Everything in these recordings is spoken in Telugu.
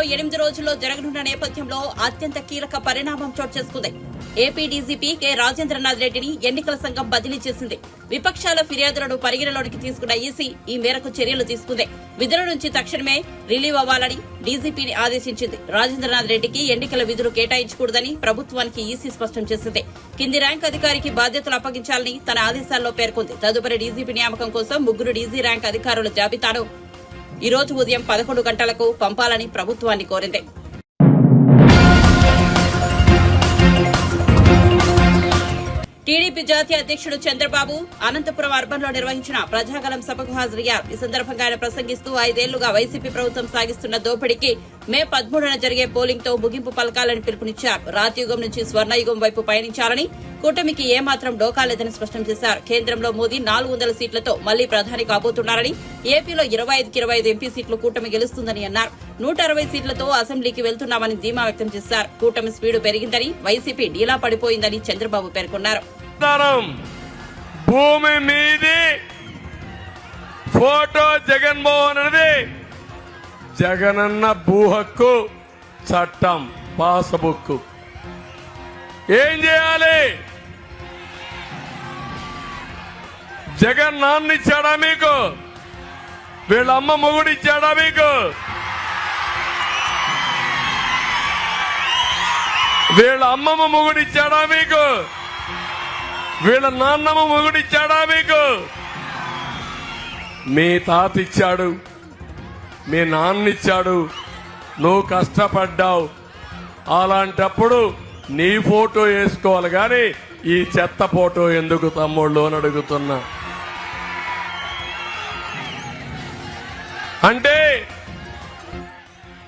మరో 8 రోజుల్లో జరగనున్న నేపథ్యంలో అత్యంత కీలక పరిణామం చోటు చేసుకుంది. ఏపీ డీజీపీ కె రాజేంద్రనాథ్ రెడ్డిని ఎన్నికల సంఘం బదిలీ చేసింది. విపక్షాల ఫిర్యాదులను పరిగణలోకి తీసుకున్న ఈసీ ఈ మేరకు చర్యలు తీసుకుంది. విధుల నుంచి తక్షణమే రిలీవ్ అవ్వాలని డీజీపీని ఆదేశించింది. రాజేంద్రనాథ్ రెడ్డికి ఎన్నికల విధులు కేటాయించకూడదని ప్రభుత్వానికి ఈసీ స్పష్టం చేసింది. కింది ర్యాంక్ అధికారికి బాధ్యతలు అప్పగించాలని తన ఆదేశాల్లో పేర్కొంది. తదుపరి డీజీపీ నియామకం కోసం 3 డీజీ ర్యాంక్ అధికారుల జాబితాను ఈ రోజు ఉదయం 11 గంటలకు పంపాలని ప్రభుత్వాన్ని కోరింది. టీడీపీ జాతీయ అధ్యక్షుడు చంద్రబాబు అనంతపురం అర్బన్ లో నిర్వహించిన ప్రజాగలం సభకు హాజరయ్యారు. ఈ సందర్భంగా ఆయన ప్రసంగిస్తూ 5 ఏళ్లుగా వైసీపీ ప్రభుత్వం సాగిస్తున్న దోపిడీకి మే 13న జరిగే పోలింగ్ తో ముగింపు పలకాలని పిలుపునిచ్చారు. రాతియుగం నుంచి స్వర్ణయుగం వైపు పయనించాలని, కూటమికి ఏమాత్రం డోకాలేదని స్పష్టం చేశారు. కేంద్రంలో మోదీ 400 సీట్లతో మళ్లీ ప్రధాని కాబోతున్నారని, ఏపీలో 25కి 25 ఎంపీ సీట్లు కూటమి గెలుస్తుందని అన్నారు. 160 సీట్లతో అసెంబ్లీకి వెళ్తున్నామని ధీమా వ్యక్తం చేశారు. కూటమి స్పీడు పెరిగిందని, వైసీపీ డీలా పడిపోయిందని చంద్రబాబు పేర్కొన్నారు. భూమి మీది ఫోటో జగన్మోహన్ రెడ్డి, జగనన్న భూ హక్కు చట్టం పాస్బుక్. ఏం చేయాలి? జగన్ నాన్న ఇచ్చాడా మీకు? వీళ్ళ అమ్మ మొగుడు ఇచ్చాడా మీకు? వీళ్ళ అమ్మమ్మ మొగుడు ఇచ్చాడా మీకు? వీళ్ళ నాన్నమ్మ మొగుడు ఇచ్చాడా మీకు? మీ తాత ఇచ్చాడు, మీ నాన్న ఇచ్చాడు, నువ్వు కష్టపడ్డావు. అలాంటప్పుడు నీ ఫోటో వేసుకోవాలి కానీ ఈ చెత్త ఫోటో ఎందుకు తమ్ముళ్ళు అని అడుగుతున్నా. అంటే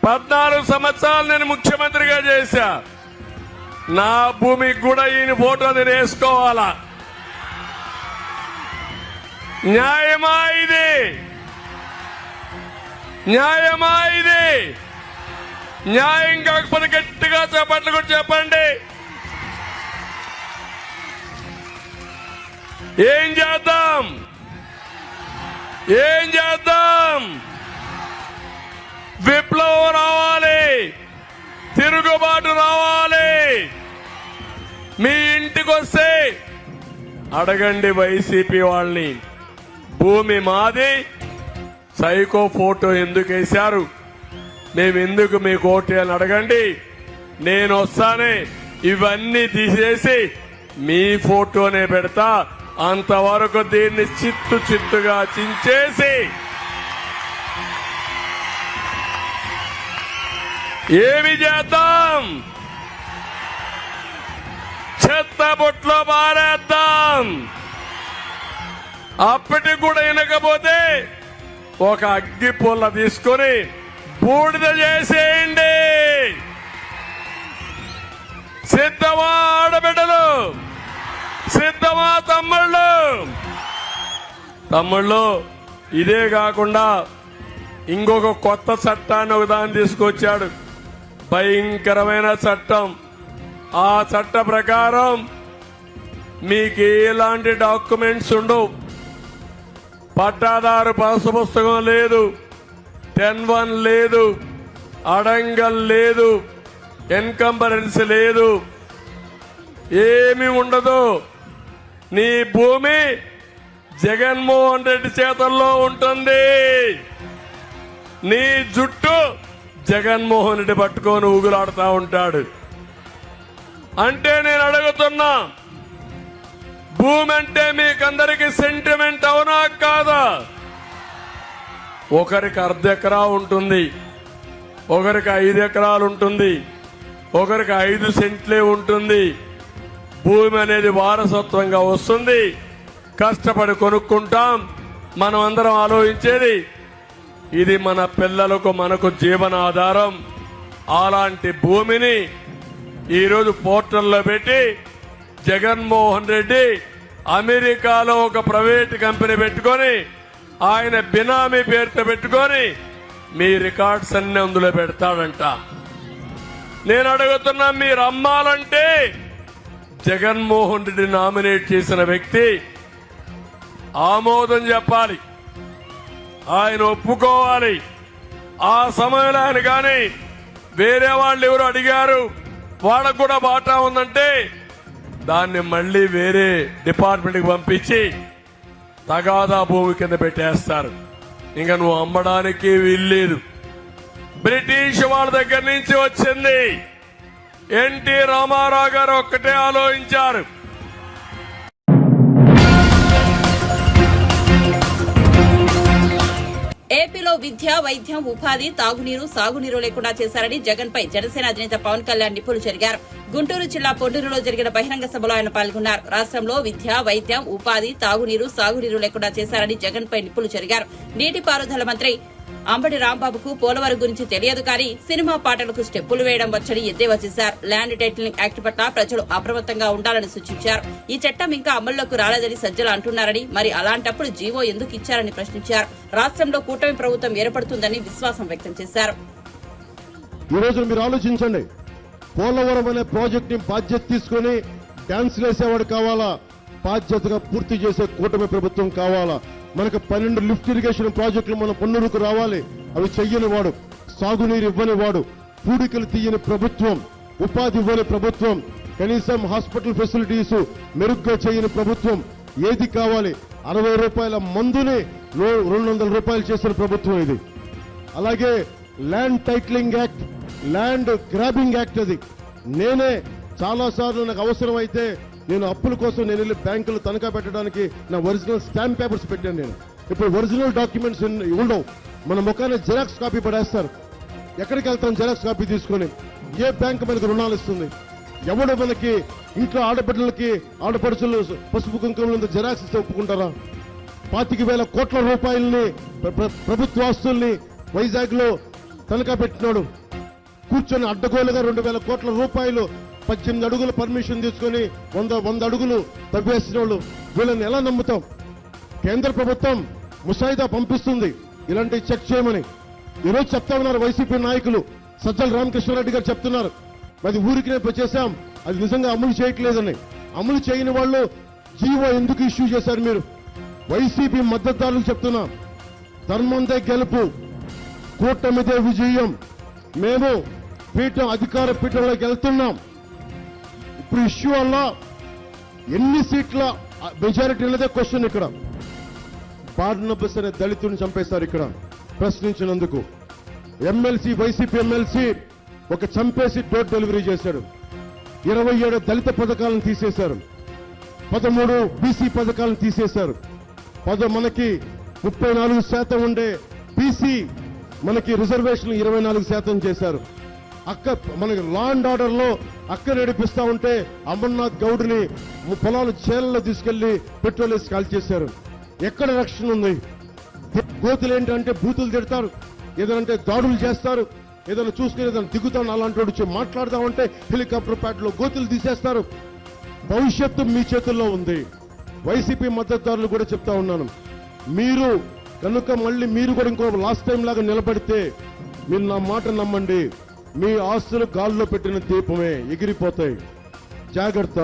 14 సంవత్సరాలు నేను ముఖ్యమంత్రిగా చేశా. నా భూమికి కూడా ఈయన ఫోటో నేను వేసుకోవాలా? న్యాయమా ఇది? న్యాయమా ఇది? న్యాయం కాకపోతే గట్టిగా చెప్పట్లు కూడా చెప్పండి. ఏం చేద్దాం? ఏం చేద్దాం? విప్లవం రావాలి, తిరుగుబాటు రావాలి. మీ ఇంటికి వస్తే అడగండి వైసీపీ వాళ్ళని, భూమి మాది, సైకో ఫోటో ఎందుకు వేశారు, మేమెందుకు మీకు ఓటు అని అడగండి. నేను వస్తానే ఇవన్నీ తీసేసి మీ ఫోటోనే పెడతా. అంతవరకు దీన్ని చిత్తుగా చించేసి ఏమి చేద్దాం? చెత్త బొట్లో పారేద్దాం. అప్పటికి కూడా వినకపోతే ఒక అగ్గి పుల్ల తీసుకొని బూడిద చేసేయండి. సిద్ధమా ఆడబిడ్డలు? సిద్ధమా తమ్ముళ్ళు? తమ్ముళ్ళు, ఇదే కాకుండా ఇంకొక కొత్త చట్టాన్ని ఒకదాన్ని తీసుకొచ్చాడు. భయంకరమైన చట్టం. ఆ చట్ట ప్రకారం మీకు ఎలాంటి డాక్యుమెంట్స్ ఉండవు. పట్టాదారు పాసు పుస్తకం లేదు, 10-1 లేదు, అడంగల్ లేదు, ఎన్కంబరెన్స్ లేదు, ఏమీ ఉండదు. నీ భూమి జగన్మోహన్ రెడ్డి చేతుల్లో ఉంటుంది. నీ జుట్టు జగన్మోహన్ రెడ్డి పట్టుకొని ఊగులాడుతూ ఉంటాడు. అంటే నేను అడుగుతున్నా, భూమి అంటే మీకందరికి సెంటిమెంట్ అవునా కాదా? ఒకరికి 1/2 ఎకరా ఉంటుంది, ఒకరికి 5 ఎకరాలు ఉంటుంది, ఒకరికి 5 సెంట్లే ఉంటుంది. భూమి అనేది వారసత్వంగా వస్తుంది, కష్టపడి కొనుక్కుంటాం. మనం అందరం ఆలోచించేది ఇది మన పిల్లలకు, మనకు జీవనాధారం. అలాంటి భూమిని ఈరోజు పోర్టల్లో పెట్టి జగన్మోహన్ రెడ్డి అమెరికాలో ఒక ప్రైవేట్ కంపెనీ పెట్టుకొని, ఆయన బినామీ పేరుతో పెట్టుకొని మీ రికార్డ్స్ అన్ని అందులో పెడతాడంట. నేను అడుగుతున్నా, మీరు అమ్మాలంటే జగన్మోహన్ రెడ్డి నామినేట్ చేసిన వ్యక్తి ఆమోదం చెప్పాలి, ఆయన ఒప్పుకోవాలి. ఆ సమయంలో ఆయన కానీ వేరే వాళ్ళు ఎవరు అడిగారు, వాళ్ళకు కూడా వాటా ఉందంటే దాన్ని మళ్ళీ వేరే డిపార్ట్మెంట్కి పంపించి తగాదా భూమి కింద పెట్టేస్తారు. ఇంకా నువ్వు అమ్మడానికి వీల్లేదు. బ్రిటిష్ వాళ్ళ దగ్గర నుంచి వచ్చింది. ఎన్టీ రామారావు గారు ఒక్కటే ఆలోచించారు, ఏపీలో విద్య, వైద్యం, ఉపాధి, తాగునీరు, సాగునీరు లేకుండా చేశారని జగన్ పై జనసేన అధినేత పవన్ కళ్యాణ్ నిప్పులు చెరిగారు. గుంటూరు జిల్లా పొండూరులో జరిగిన బహిరంగ సభలో ఆయన పాల్గొన్నారు. రాష్ట్రంలో విద్య, వైద్యం, ఉపాధి, తాగునీరు, సాగునీరు లేకుండా చేశారని జగన్ పై నిప్పులు చెరిగారు. నీటిపారుదల మంత్రి అంబటి రాంబాబుకు పోలవరం గురించి తెలియదు కానీ సినిమా పాటలకు స్టెప్పులు వేయడం వచ్చని ఎద్దేవా చేశారు. ల్యాండ్ టైటిలింగ్ యాక్ట్ పట్ల ప్రజలు అప్రమత్తంగా ఉండాలని సూచించారు. ఈ చట్టం ఇంకా అమల్లోకి రాలేదని సజ్జలు అంటున్నారని, మరి అలాంటప్పుడు జీవో ఎందుకు ఇచ్చారని ప్రశ్నించారు. రాష్ట్రంలో కూటమి ప్రభుత్వం ఏర్పడుతుందని విశ్వాసం వ్యక్తం చేశారు. ఈ రోజు మీరు ఆలోచించండి, పోలవరం అనే ప్రాజెక్ట్ ని బాధ్యత తీసుకుని డాన్స్ వేసేవాడు కావాలా, బాధ్యతగా పూర్తి చేసే కూటమి ప్రభుత్వం కావాలా. మనకు 12 లిఫ్ట్ ఇరిగేషన్ ప్రాజెక్టులు మన పొన్నూరుకు రావాలి. అవి చెయ్యని వాడు, సాగునీరు ఇవ్వని వాడు, పూడికలు తీయని ప్రభుత్వం, ఉపాధి ఇవ్వని ప్రభుత్వం, కనీసం హాస్పిటల్ ఫెసిలిటీస్ మెరుగ్గా చేయని ప్రభుత్వం. ఏది కావాలి? 60 రూపాయల మందుని 200 రూపాయలు చేసిన ప్రభుత్వం ఇది. అలాగే land titling act, land grabbing act, అది నేనే చాలా సార్లు నాకు అవసరం అయితే నేను అప్పుల కోసం నేను వెళ్ళి బ్యాంకులు తనఖా పెట్టడానికి నా ఒరిజినల్ స్టాంప్ పేపర్స్ పెట్టాను. నేను ఇప్పుడు ఒరిజినల్ డాక్యుమెంట్స్ ఉండవు, మన ముఖాన్ని జిరాక్స్ కాపీ పడేస్తారు. ఎక్కడికి వెళ్తాం జిరాక్స్ కాపీ తీసుకొని? ఏ బ్యాంక్ మనకు రుణాలు ఇస్తుంది? ఎవడు మనకి ఇంట్లో ఆడబిడ్డలకి ఆడపడుచులు పసుపు కుంకుమలంతా జిరాక్స్ ఇస్తే ఒప్పుకుంటారా? 25,000 కోట్ల రూపాయలని ప్రభుత్వ ఆస్తుల్ని వైజాగ్ లో తనఖా పెట్టినాడు. కూర్చొని అడ్డగోలుగా 2,000 కోట్ల రూపాయలు 18 అడుగుల పర్మిషన్ తీసుకుని 100 అడుగులు తవ్వేసిన వాళ్ళు. వీళ్ళని ఎలా నమ్ముతాం? కేంద్ర ప్రభుత్వం ముసాయిదా పంపిస్తుంది ఇలాంటి చెక్ చేయమని. ఈరోజు చెప్తా ఉన్నారు వైసీపీ నాయకులు, సజ్జల రామకృష్ణారెడ్డి గారు చెప్తున్నారు, అది ఊరికి చేశాం, అది నిజంగా అమలు చేయట్లేదని. అమలు చేయని వాళ్ళు జీవో ఎందుకు ఇష్యూ చేశారు? మీరు వైసీపీ మద్దతుదారులు చెప్తున్నా, ధర్మందే గెలుపు, కూటమిదే విజయం. మేము పీఠం, అధికార పీఠంలోకి వెళ్తున్నాం. ఇప్పుడు ఇష్యూ వల్ల ఎన్ని సీట్ల మెజారిటీ అనేదే క్వశ్చన్. ఇక్కడ బార్నబస్ అనే దళితుని చంపేశారు ఇక్కడ ప్రశ్నించినందుకు. ఎమ్మెల్సీ, వైసీపీ ఎమ్మెల్సీ ఒక చంపేసి డోర్ డెలివరీ చేశాడు. 27 దళిత పథకాలను తీసేశారు, 13 బీసీ పథకాలను తీసేశారు. మనకి 34% ఉండే బీసీ మనకి రిజర్వేషన్ 24% చేశారు. మనకి లా అండ్ ఆర్డర్ లో అక్క నడిపిస్తా ఉంటే అమర్నాథ్ గౌడ్ని పొలాలు చేలలో తీసుకెళ్లి పెట్రోల్ వేసి కాల్ చేశారు. ఎక్కడ రక్షణ ఉంది? కోతులు ఏంటంటే బూతులు తిడతారు, ఏదంటే దాడులు చేస్తారు, ఏదైనా చూసుకుని ఏదైనా దిగుతాను అలాంటి వచ్చి మాట్లాడదామంటే హెలికాప్టర్ ప్యాడ్ లో గోతులు తీసేస్తారు. భవిష్యత్తు మీ చేతుల్లో ఉంది. వైసీపీ మద్దతుదారులు కూడా చెప్తా ఉన్నాను, మీరు కనుక మళ్ళీ మీరు కూడా ఇంకో లాస్ట్ టైం లాగా నిలబడితే మీరు నా మాట నమ్మండి, మీ ఆస్తులు గాల్లో పెట్టిన దీపమే ఎగిరిపోతాయి. జాగ్రత్త.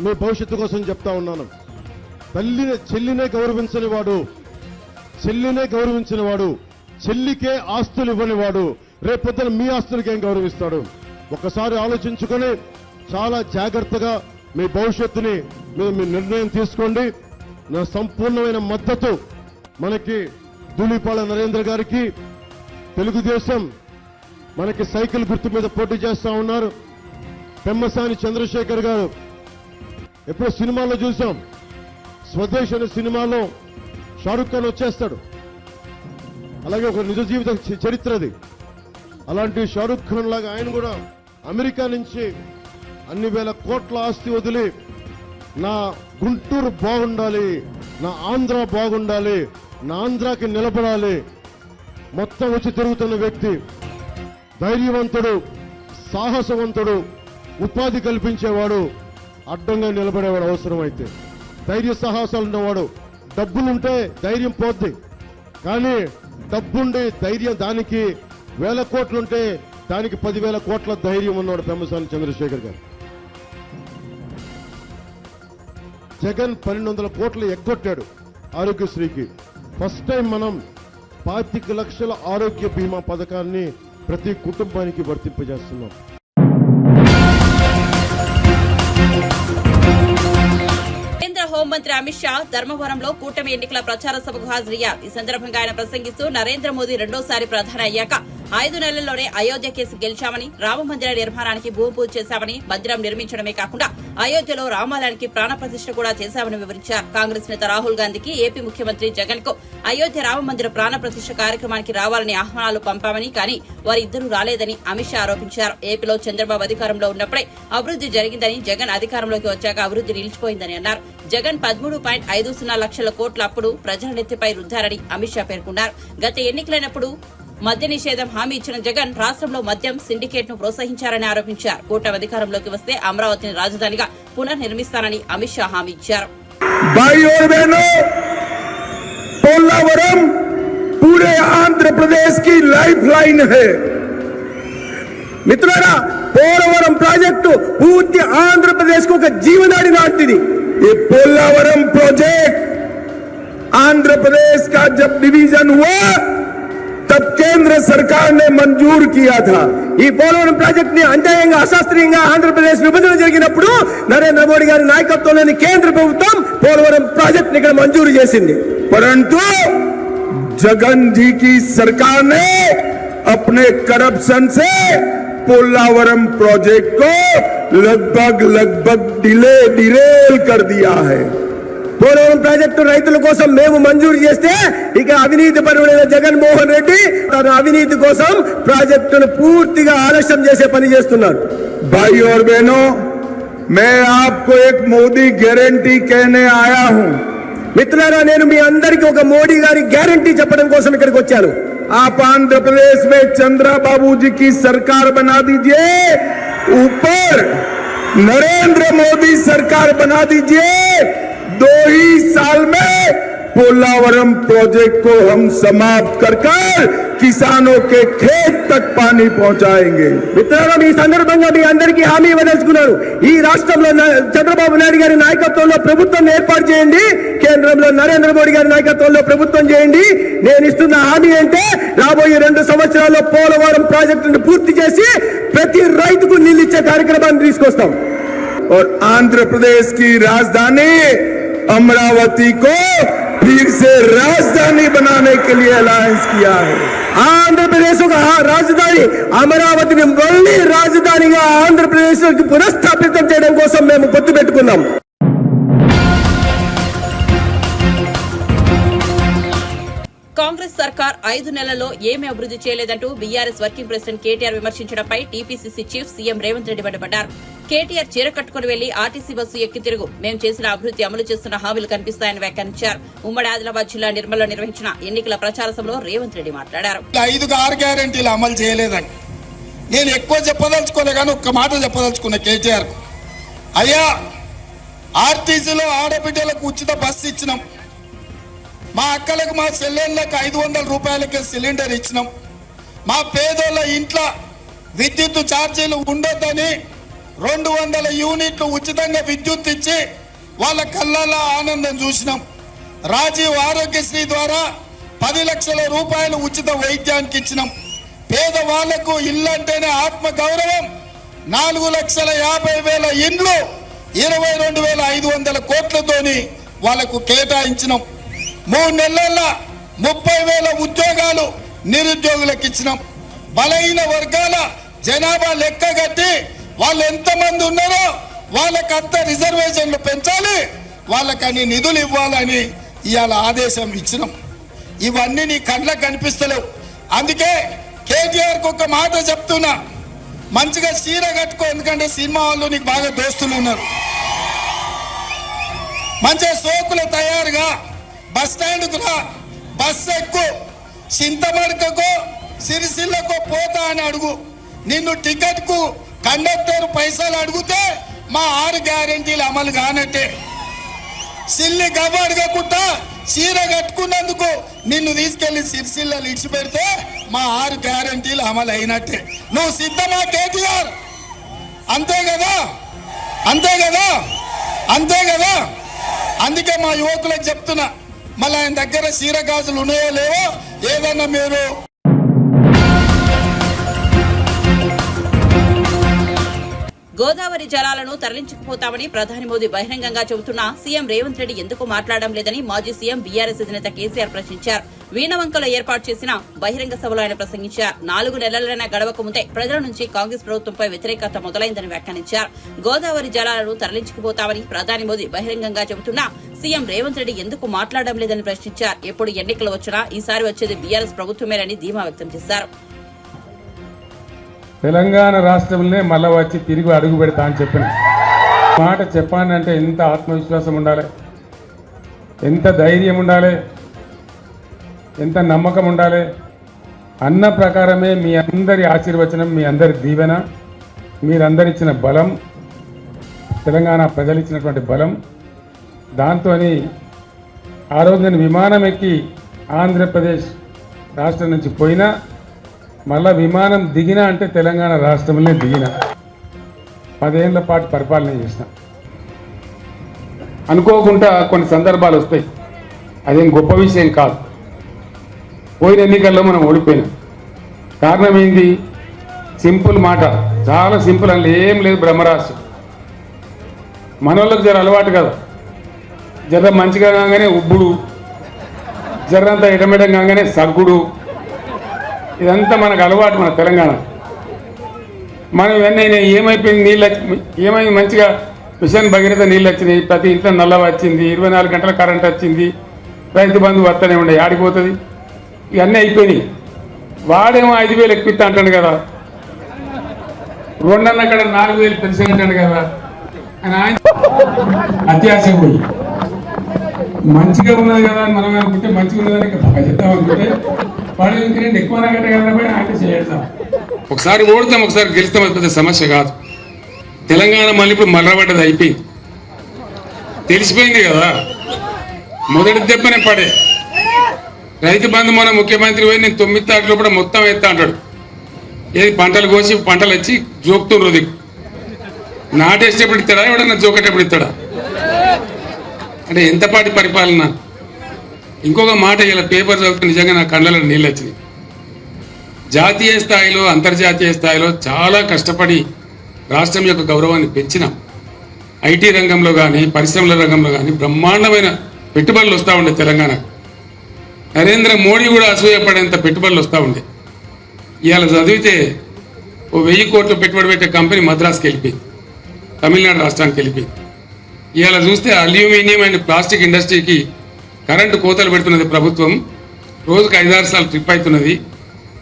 మీ భవిష్యత్తు కోసం చెప్తా ఉన్నాను. చెల్లినే గౌరవించని వాడు, చెల్లికే ఆస్తులు ఇవ్వని వాడు రేపొద్దున మీ ఆస్తులకి ఏం గౌరవిస్తాడు? ఒకసారి ఆలోచించుకొని చాలా జాగ్రత్తగా మీ భవిష్యత్తుని మీ నిర్ణయం తీసుకోండి. నా సంపూర్ణమైన మద్దతు మనకి ధూళిపాల నరేంద్ర గారికి. తెలుగుదేశం మనకి సైకిల్ గుర్తు మీద పోటీ చేస్తా ఉన్నారు. పెమ్మసాని చంద్రశేఖర్ గారు ఎప్పుడో సినిమాలో చూసాం, స్వదేశ్ అనే సినిమాలో షారుఖ్ ఖాన్ వచ్చేస్తాడు. అలాగే ఒక నిజ జీవిత చరిత్రది. అలాంటి షారుఖ్ ఖాన్ లాగా ఆయన కూడా అమెరికా నుంచి అన్ని వేల కోట్ల ఆస్తి వదిలి నా గుంటూరు బాగుండాలి, నా ఆంధ్ర బాగుండాలి, నా ఆంధ్రాకి నిలబడాలి మొత్తం వచ్చి తిరుగుతున్న వ్యక్తి. ధైర్యవంతుడు, సాహసవంతుడు, ఉపాధి కల్పించేవాడు, అడ్డంగా నిలబడేవాడు అవసరమైతే. ధైర్య సాహసాలు ఉన్నవాడు. డబ్బులుంటే ధైర్యం పోద్ది, కానీ డబ్బుండి ధైర్యం దానికి 1000 కోట్లుంటే దానికి 10,000 కోట్ల ధైర్యం ఉన్నాడు పెమ్మసాని చంద్రశేఖర్ గారు. జగన్ 1200 కోట్లు ఎగ్గొట్టాడు ఆరోగ్యశ్రీకి. ఫస్ట్ టైం మనం 25 లక్షల ఆరోగ్య బీమా పథకాన్ని ప్రతి కుటుంబానికి వర్తింపజేస్తున్నాం. కేంద్ర హోంమంత్రి అమిత్ షా ధర్మవరంలో కూటమి ఎన్నికల ప్రచార సభకు హాజరయ్యారు. ఈ సందర్భంగా ఆయన ప్రసంగిస్తూ నరేంద్ర మోదీ రెండోసారి ప్రధాని అయ్యాక 5 నెలల్లోనే అయోధ్య కేసు గెలిచామని, రామమందిర నిర్మాణానికి భూమి పూజ చేశామని, మందిరం నిర్మించడమే కాకుండా అయోధ్యలో రామాలయానికి ప్రాణప్రతిష్ఠ కూడా చేశామని వివరించారు. కాంగ్రెస్ నేత రాహుల్ గాంధీకి ఏపీ ముఖ్యమంత్రి జగన్ కు అయోధ్య రామమందిర ప్రాణప్రతిష్ఠ కార్యక్రమానికి రావాలని ఆహ్వానాలు పంపామని, కానీ వారిద్దరూ రాలేదని అమిత్ షా ఆరోపించారు. ఏపీలో చంద్రబాబు అధికారంలో ఉన్నప్పుడే అభివృద్ధి జరిగిందని, జగన్ అధికారంలోకి వచ్చాక అభివృద్ధి నిలిచిపోయిందని అన్నారు. జగన్ 13.50 లక్షల కోట్ల అప్పుడు ప్రజల నెత్తిపై రుద్దారని అమిత్ షా పేర్కొన్నారు. గత ఎన్నికలైనప్పుడు మద్య నిషేధం హామీ ఇచ్చిన జగన్ రాష్ట్రంలో మద్యం సిండికేట్ ను ప్రోత్సహించారని ఆరోపించారు. కూటమి అధికారంలోకి వస్తే అమరావతిని రాజధానిగా పునర్నిర్మిస్తానని అమిత్ షా హామీ ఇచ్చారు. पोलावरम पूरे आंध्र प्रदेश की लाइफलाइन है. మిత్రులారా, పోలవరం ప్రాజెక్టు పూర్తి ఆంధ్రప్రదేశ్ కు ఒక జీవనాడి లాంటిది. ये पोलावरम प्रोजेक्ट आंध्र प्रदेश का जब डिवीजन हुआ तब केंद्र सरकार ने मंजूर किया था. ఈ పోలవరం ప్రాజెక్ట్ ని అన్యాయంగా అశాస్త్రీయంగా ఆంధ్రప్రదేశ్ విభజన జరిగినప్పుడు నరేంద్ర మోడీ గారి నాయకత్వంలోని కేంద్ర ప్రభుత్వం పోలవరం ప్రాజెక్ట్ ని ఇక్కడ మంజూరు చేసింది. परंतु जगन जी की सरकार ने अपने करप्शन से पोलावरम प्रोजेक्ट को लगभग डिरेल कर दिया है. పోలవరం ప్రాజెక్టు రైతుల కోసం మేము మంజూరు చేస్తే ఇక అవినీతి పరుడైన జగన్మోహన్ రెడ్డి తన అవినీతి కోసం ప్రాజెక్టును పూర్తిగా ఆలస్యం చేసే పని చేస్తున్నారు. भाई और बहनों, मैं आपको एक मोदी गारंटी कहने आया हूं. మిత్రులారా, నేను మీ అందరికీ ఒక మోడీ గారి గ్యారంటీ చెప్పడం కోసం ఇక్కడికి వచ్చాను. आप आंध्र प्रदेश में चंद्रबाबू जी की सरकार बना दीजिए, ऊपर नरेंद्र मोदी सरकार बना दीजिए. 2 ही साल में पोलावरम प्रोजेक्ट को हम समाप्त कर किसानों के खेत तक पानी पहुंचाएंगे. మిత్రులారా, ఈ సందర్భంగా మీ అందరికీ హామీ ఇవ్వదలుచుకున్నారు. ఈ రాష్ట్రంలో చంద్రబాబు నాయుడు గారి నాయకత్వంలో ప్రభుత్వం ఏర్పాటు చేయండి, కేంద్రంలో నరేంద్ర మోడీ గారి నాయకత్వంలో ప్రభుత్వం చేయండి. నేను ఇస్తున్న హామీ అంటే రాబోయే 2 సంవత్సరాల్లో పోలవరం ప్రాజెక్టును పూర్తి చేసి ప్రతి రైతుకు నీళ్ళు ఇచ్చే కార్యక్రమాన్ని తీసుకొస్తాం. और आंध्र प्रदेश की राजधानी अमरावती को फिर से राजधानी बनाने के लिए अलायंस किया है. ఆంధ్రప్రదేశ్ రాజధాని అమరావతిని మళ్ళీ రాజధానిగా ఆంధ్రప్రదేశ్ పునఃస్థాపితం చేయడం కోసం మేము పొత్తు పెట్టుకున్నాం. కాంగ్రెస్ సర్కార్ 5 నెలల్లో ఏమీ అభివృద్ధి చేయలేదంటూ బీఆర్ఎస్ వర్కింగ్ ప్రెసిడెంట్ కేటీఆర్ విమర్శించడంపై TPCC chief CM Revanth Reddy మండిపడ్డారు. కేటీఆర్ చీర కట్టుకుని వెళ్లి ఆర్టీసీ బస్సు ఎక్కి తిరుగు, మేం చేసిన అభివృద్ధి అమలు చేస్తున్న హామీలు కనిపిస్తాయని వ్యాఖ్యానించారు. ఉమ్మడి ఆదిలాబాద్ జిల్లా నిర్మల్లో నిర్వహించిన ఎన్నికల ప్రచార సభలో రేవంత్ రెడ్డి మాట్లాడారు. 5 గ్యారెంటీలు అమలు చేయలేదని నేను ఎక్కువ చెప్పదలుచుకోలే, కానీ ఒక్క మాట చెప్పదలుచుకున్న కేటీఆర్ కు. అయ్యా, ఆర్టీసీలో ఆడబిడ్డలకు ఉచిత బస్సు ఇచ్చినాం, మా అక్కలకు మా చెల్లెళ్ళకు 500 రూపాయలకే సిలిండర్ ఇచ్చినాం, మా పేదోళ్ళ ఇంట్లో విద్యుత్ ఛార్జీలు ఉండొద్దని 200 యూనిట్లు ఉచితంగా విద్యుత్ ఇచ్చి వాళ్ళ కళ్ళల్లో ఆనందం చూసినాం. రాజీవ్ ఆరోగ్యశ్రీ ద్వారా 10 లక్షల రూపాయలు ఉచిత వైద్యానికి ఇచ్చినాం. పేదవాళ్లకు ఇల్లు అంటేనే ఆత్మ గౌరవం, 4,50,000 ఇండ్లు 22,500 కోట్లతోని వాళ్లకు కేటాయించినాం. 3 నెలల్లో 30,000 ఉద్యోగాలు నిరుద్యోగులకు ఇచ్చినాం. బలహీన వర్గాల జనాభా లెక్క కట్టి వాళ్ళు ఎంతమంది ఉన్నారో వాళ్ళకంత రిజర్వేషన్లు పెంచాలి, వాళ్ళకని నిధులు ఇవ్వాలని ఇవాళ ఆదేశం ఇచ్చినాం. ఇవన్నీ నీ కళ్ళకు కనిపిస్తలేవు. అందుకే కేటీఆర్కి ఒక మాట చెప్తున్నా, మంచిగా చీర కట్టుకో, ఎందుకంటే సినిమా వాళ్ళు నీకు బాగా దోస్తులు ఉన్నారు. మంచిగా సోకులు తయారుగా బస్ స్టాండ్కు రా, బస్ ఎక్కు, చింతమడకకో సిరిసిల్లకో పోతా అని అడుగు. నిన్ను టికెట్కు కండక్టర్ పైసలు అడిగితే మా 6 గ్యారెంటీలు అమలు కానట్టే. సిల్లి గవ్వ అడగకుండా చీర కట్టుకున్నందుకు నిన్ను తీసుకెళ్లి సిరిసిల్లలు ఇచ్చిపెడితే మా 6 గ్యారెంటీలు అమలు అయినట్టే. నువ్వు సిద్ధమా కేటీఆర్? అంతే కదా, అంతే కదా, అంతే కదా. అందుకే మా యువకులకు చెప్తున్నా, మళ్ళీ ఆయన దగ్గర చీర గాజులు ఉన్నాయో లేవో ఏదన్నా మీరు గోదావరి జలాలను తరలించుకుపోతామని ప్రధాని మోదీ బహిరంగంగా చెబుతున్నా సీఎం రేవంత్ రెడ్డి ఎందుకు మాట్లాడడం లేదని మాజీ సీఎం బీఆర్ఎస్ అధినేత కేసీఆర్ ప్రశ్నించారు. వీణవంకలో ఏర్పాటు చేసిన బహిరంగ సభలో ఆయన ప్రసంగించారు. 4 నెలలైనా గడవక ముందే ప్రజల నుంచి కాంగ్రెస్ ప్రభుత్వంపై వ్యతిరేకత మొదలైందని వ్యాఖ్యానించారు. గోదావరి జలాలను తరలించుకుపోతామని ప్రధాని మోదీ బహిరంగంగా చెబుతున్నా సీఎం రేవంత్ రెడ్డి ఎందుకు మాట్లాడడం లేదని ప్రశ్నించారు. ఎప్పుడు ఎన్నికలు వచ్చినా ఈసారి వచ్చేది బీఆర్ఎస్ ప్రభుత్వమేనని ధీమా వ్యక్తం చేశారు. తెలంగాణ రాష్ట్రంలో మళ్ళా వచ్చి తిరిగి అడుగు పెడతా అని చెప్పిన మాట చెప్పానంటే ఎంత ఆత్మవిశ్వాసం ఉండాలి, ఎంత ధైర్యం ఉండాలి, ఎంత నమ్మకం ఉండాలి. అన్న ప్రకారమే మీ అందరి ఆశీర్వచనం, మీ అందరి దీవెన, మీరందరిచ్చిన బలం, తెలంగాణ ప్రజలు ఇచ్చినటువంటి బలం, దాంతో ఆ రోజు నేను విమానం ఎక్కి ఆంధ్రప్రదేశ్ రాష్ట్రం నుంచి పోయినా మళ్ళా విమానం దిగినా అంటే తెలంగాణ రాష్ట్రంలో దిగిన 10 ఏళ్ల పాటు పరిపాలన చేసిన. అనుకోకుండా కొన్ని సందర్భాలు వస్తాయి, అదేం గొప్ప విషయం కాదు. పోయిన ఎన్నికల్లో మనం ఓడిపోయినాం. కారణం ఏంది? సింపుల్ మాట, చాలా సింపుల్, అందులో ఏం లేదు, బ్రహ్మరాశి. మనోళ్ళకి జర అలవాటు కదా, జర మంచిగా కాగానే ఉబ్బుడు, జర్రంతా ఇటమిటం కాగానే సగ్గుడు, ఇదంతా మనకు అలవాటు. మన తెలంగాణ మనం ఇవన్నీ ఏమైపోయింది, నీళ్ళు ఏమైంది, మంచిగా మిషన్ భగీరథ నీళ్ళు వచ్చినాయి, ప్రతి ఇంట్లో నల్ల వచ్చింది, 24 గంటల కరెంట్ వచ్చింది, రైతు బంధు వస్తూనే ఉండే, ఆడిపోతుంది, ఇవన్నీ అయిపోయినాయి. వాడేమో 5,000 ఎక్కిస్తా అంటాడు కదా, 2 అన్న అక్కడ 4,000 పెన్షన్ అంటాడు కదా అని ఆయన అత్యాశ పోయి మంచిగా ఉన్నది కదా అని మనం అనుకుంటే, మంచిగా ఉన్నదని చెప్తాం అనుకుంటే వాడు ఇంకేంటి ఎక్కువ నాకంటే కదా ఆయన చేస్తాం. ఒకసారి ఓడుతాం, ఒకసారి గెలుస్తాం, అది పెద్ద సమస్య కాదు. తెలంగాణ మళ్ళీ ఇప్పుడు మర్రబడ్డది, అయిపోయింది, తెలిసిపోయింది కదా. మొదటి దెబ్బనే పడే రైతు బంధు మన ముఖ్యమంత్రి పోయి నేను 9 తారీఖులో కూడా మొత్తం ఎత్తా అంటాడు. ఏది పంటలు కోసి పంటలు వచ్చి జోకుతుండ్రు, దిక్కు నాటేసేటప్పుడు ఇస్తాడా, ఎవడన్నా జోకేటప్పుడు ఇస్తాడా? అంటే ఎంతపాటి పరిపాలన. ఇంకొక మాట, ఇలా పేపర్ చదివితే నిజంగా నా కళ్ళలో నీళ్ళు వచ్చినాయి. జాతీయ స్థాయిలో అంతర్జాతీయ స్థాయిలో చాలా కష్టపడి రాష్ట్రం యొక్క గౌరవాన్ని పెంచినాం. ఐటీ రంగంలో కానీ పరిశ్రమల రంగంలో కానీ బ్రహ్మాండమైన పెట్టుబడులు వస్తూ ఉండే తెలంగాణకు. నరేంద్ర మోడీ కూడా అసూయపడేంత పెట్టుబడులు వస్తూ ఉండే. ఇవాళ చదివితే ఓ 1000 కోట్లు పెట్టుబడి పెట్టే కంపెనీ మద్రాసుకి వెళ్ళిపోయింది, తమిళనాడు రాష్ట్రానికి వెళ్ళిపోయింది. ఇవాళ చూస్తే అల్యూమినియం అండ్ ప్లాస్టిక్ ఇండస్ట్రీకి కరెంటు కోతలు పెడుతున్నది ప్రభుత్వం. రోజుకు 5-6 సార్లు ట్రిప్ అవుతున్నది.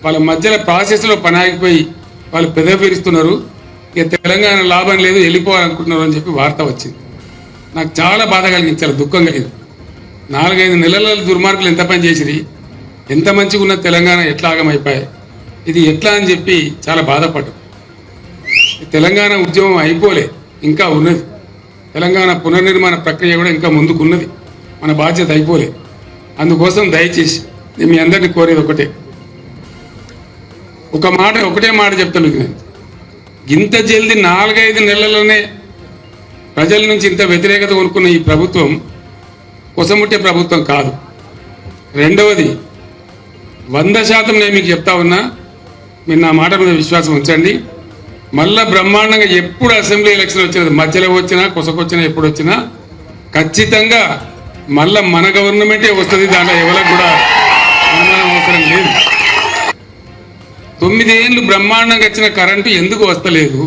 వాళ్ళ మధ్యలో ప్రాసెస్లో పని ఆగిపోయి వాళ్ళు పెదవిరుస్తున్నారు. ఇక తెలంగాణ లాభం లేదు, వెళ్ళిపోవాలనుకుంటున్నారు అని చెప్పి వార్త వచ్చింది. నాకు చాలా బాధ కలిగించాలి, దుఃఖం కలిగింది. 4-5 నెలల దుర్మార్గులు ఎంత పని చేసిరి, ఎంత మంచిగా ఉన్న తెలంగాణ ఎట్లా ఆగమైపోయాయి, ఇది ఎట్లా అని చెప్పి చాలా బాధపడ్డాం. తెలంగాణ ఉద్యమం అయిపోలే, ఇంకా ఉన్నది. తెలంగాణ పునర్నిర్మాణ ప్రక్రియ కూడా ఇంకా ముందుకున్నది. మన బాధ్యత అయిపోలే. అందుకోసం దయచేసి నేను మీ అందరినీ కోరేది ఒకటే మాట చెప్తాను. నేను ఇంత జల్దీ 4-5 నెలల్లోనే ప్రజల నుంచి ఇంత వ్యతిరేకత కొనుక్కున్న ఈ ప్రభుత్వం కొసముట్టే ప్రభుత్వం కాదు. రెండవది, 100% నేను మీకు చెప్తా ఉన్నా, మీరు నా మాట మీద విశ్వాసం ఉంచండి. మళ్ళా బ్రహ్మాండంగా ఎప్పుడు అసెంబ్లీ ఎలక్షన్ వచ్చినది, మధ్యలో వచ్చినా కొసకొచ్చినా ఎప్పుడు వచ్చినా ఖచ్చితంగా మళ్ళా మన గవర్నమెంటే వస్తుంది. దాంట్లో ఎవరికి కూడా అనుమానం అవసరం లేదు. 9 ఏళ్ళు బ్రహ్మాండంగా వచ్చిన కరెంటు ఎందుకు వస్తలేదు?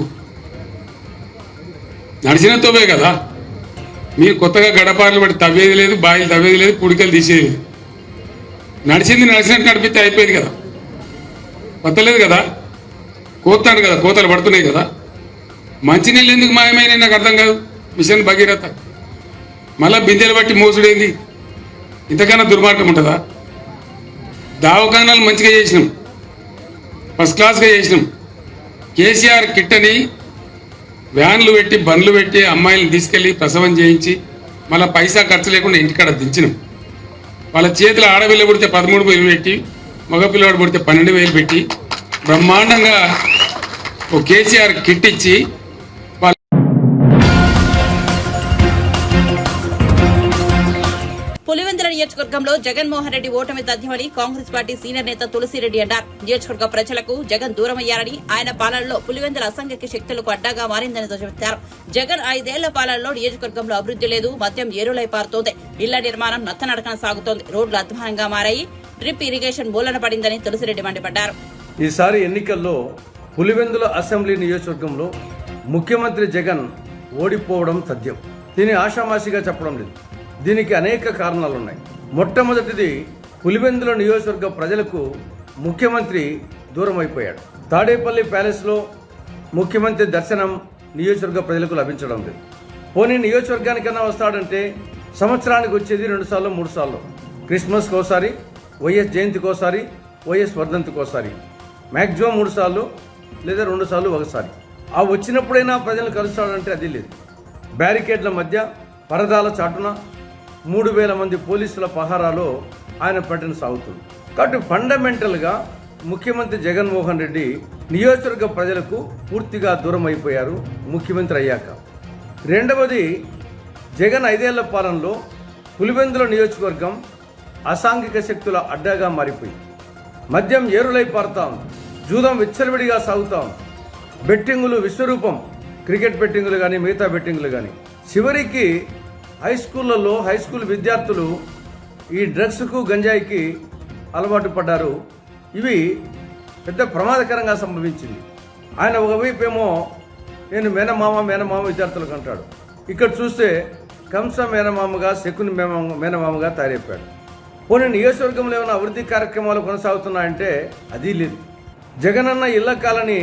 నడిచిన తోవే కదా. మీరు కొత్తగా గడపార్లు పట్టి తవ్వేది లేదు, బాయిలు తవ్వేది లేదు, పుడికలు తీసేది. నడిచినట్టు నడిపితే అయిపోయింది కదా. వస్తలేదు కదా, కోతాను కదా, కోతలు పడుతున్నాయి కదా. మంచినీళ్ళు ఎందుకు మాయమైన నాకు అర్థం కాదు. మిషన్ భగీరథ మళ్ళా బిందెలు బట్టి మోసుడేంది? ఇంతకన్నా దుర్మార్గం ఉంటుందా? దవాఖానాలు మంచిగా చేసినాం, ఫస్ట్ క్లాస్గా చేసినాం. కేసీఆర్ కిట్ అని వ్యాన్లు పెట్టి బండ్లు పెట్టి అమ్మాయిలను తీసుకెళ్లి ప్రసవం చేయించి మళ్ళీ పైసా ఖర్చు లేకుండా ఇంటికాడ దించినాం. వాళ్ళ చేతిలో ఆడపిల్ల పుడితే 13,000 పెట్టి, మగపిల్లవాడు పుడితే 12,000 పెట్టి బ్రహ్మాండంగా ఓ కేసీఆర్ కిట్ ఇచ్చి పులివెందుల నియోజకవర్గంలో జగన్మోహన్ రెడ్డి ఓటమి తథ్యమని కాంగ్రెస్ పార్టీ సీనియర్ నేత తులసిరెడ్డి అన్నారు. నియోజకవర్గ ప్రజలకు జగన్ దూరమయ్యారని, ఆయన పాలనలో పులివెందుల అసంఖ్యాక శక్తులకు అడ్డాగా మారిందని ధ్వజమెత్తారు. జగన్ 5 ఏళ్ల పాలనలో నియోజకవర్గంలో అభివృద్ధి లేదు, మద్యం ఏరులై పారుతోంది, ఇళ్ల నిర్మాణం నత్తనడకన సాగుతోంది, రోడ్లు అధ్వానంగా మారాయి, డ్రిప్ ఇరిగేషన్ మూలన పడిందని తులసిరెడ్డి మండిపడ్డారు. ఈసారి ఎన్నికల్లో పులివెందుల అసెంబ్లీ నియోజకవర్గంలో ముఖ్యమంత్రి జగన్ ఓడిపోవడం తథ్యం. దీన్ని ఆషామాషిగా చెప్పడం లేదు. దీనికి అనేక కారణాలున్నాయి. మొట్టమొదటిది, పులివెందుల నియోజకవర్గ ప్రజలకు ముఖ్యమంత్రి దూరం అయిపోయాడు. తాడేపల్లి ప్యాలెస్లో ముఖ్యమంత్రి దర్శనం నియోజకవర్గ ప్రజలకు లభించడం లేదు. పోనీ నియోజకవర్గానికన్నా వస్తాడంటే సంవత్సరానికి వచ్చేది 2 సార్లు 3 సార్లు. క్రిస్మస్కి ఒకసారి, వైఎస్ జయంతికి ఒకసారి, వైఎస్ వర్ధంతికి ఒకసారి, మ్యాక్సిమం 3 సార్లు లేదా 2 సార్లు ఒకసారి. ఆ వచ్చినప్పుడైనా ప్రజలు కలుస్తాడంటే అది లేదు. బ్యారికేడ్ల మధ్య పరదాల చాటున 3000 మంది పోలీసుల పహారాలో ఆయన పర్యటన సాగుతుంది. కాబట్టి ఫండమెంటల్గా ముఖ్యమంత్రి జగన్మోహన్ రెడ్డి నియోజకవర్గ ప్రజలకు పూర్తిగా దూరం అయిపోయారు ముఖ్యమంత్రి అయ్యాక. రెండవది, జగన్ 5 ఏళ్ల పాలనలో పులివెందుల నియోజకవర్గం అసాంఘిక శక్తుల అడ్డాగా మారిపోయింది. మద్యం ఏరులై పారుతా ఉంది, జూదం విచ్చలవిడిగా సాగుతా ఉంది, బెట్టింగులు విశ్వరూపం, క్రికెట్ బెట్టింగులు కానీ మిగతా బెట్టింగులు కానీ. చివరికి హై స్కూల్ విద్యార్థులు ఈ డ్రగ్స్కు గంజాయికి అలవాటు పడ్డారు. ఇవి పెద్ద ప్రమాదకరంగా సంభవించింది. ఆయన ఒకవైపు ఏమో నేను మేనమామ విద్యార్థులకు అంటాడు, ఇక్కడ చూస్తే కంస మేనమామగా శకుని మేనమామగా తయారైపోయాడు. పోనీ నియోజకవర్గంలో ఏమైనా అభివృద్ధి కార్యక్రమాలు కొనసాగుతున్నాయంటే అది లేదు. జగనన్న ఇళ్ల కాలనీ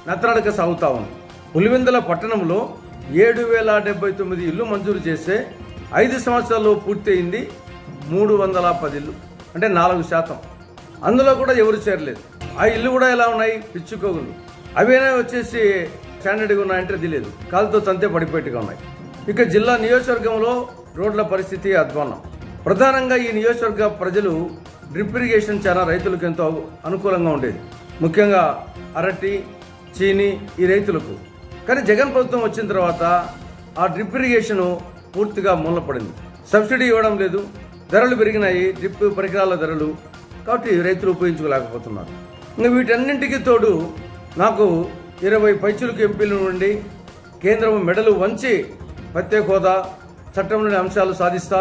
నత్తనడక సాగుతా ఉంది. పులివెందుల పట్టణంలో 7,079 ఇళ్లు మంజూరు చేస్తే 5 సంవత్సరాల్లో పూర్తయింది 310 ఇళ్ళు, అంటే 4%. అందులో కూడా ఎవరు చేరలేదు. ఆ ఇల్లు కూడా ఎలా ఉన్నాయి, పిచ్చుకోగులు. అవేనా వచ్చేసి స్టాండర్డ్గా ఉన్నాయంటే అది లేదు, కాలుతో తంతే పడిపోయేట్టుగా ఉన్నాయి. ఇక జిల్లా నియోజకవర్గంలో రోడ్ల పరిస్థితి అధ్వానం. ప్రధానంగా ఈ నియోజకవర్గ ప్రజలు డ్రిప్ ఇరిగేషన్ చాలా రైతులకు ఎంతో అనుకూలంగా ఉండేది, ముఖ్యంగా అరటి, చీని ఈ రైతులకు. కానీ జగన్ ప్రభుత్వం వచ్చిన తర్వాత ఆ డ్రిప్ ఇరిగేషన్ పూర్తిగా మూలపడింది. సబ్సిడీ ఇవ్వడం లేదు, ధరలు పెరిగినాయి, డ్రిప్ పరికరాల ధరలు. కాబట్టి రైతులు ఉపయోగించుకోలేకపోతున్నారు. ఇంకా వీటన్నింటికి తోడు నాకు 20 పైచులకు ఎంపీల నుండి కేంద్రం మెడలు వంచి ప్రత్యేక హోదా, చట్టంలోని అంశాలు సాధిస్తా,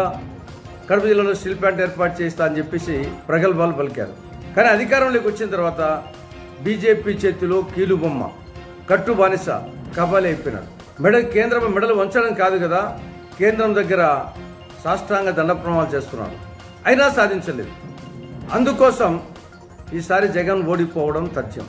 కడప జిల్లాలో స్టీల్ ప్లాంట్ ఏర్పాటు చేస్తా అని చెప్పేసి ప్రగల్భాలు పలికారు. కానీ అధికారంలోకి వచ్చిన తర్వాత బీజేపీ చేతిలో కీలుబొమ్మ, కట్టు బానిస, కబాలి అయిపోయినాడు. కేంద్రం మెడలు వంచడం కాదు కదా, కేంద్రం దగ్గర సాష్టాంగ దండప్రమాణాలు చేస్తున్నాడు, అయినా సాధించలేదు. అందుకోసం ఈసారి జగన్ ఓడిపోవడం తథ్యం.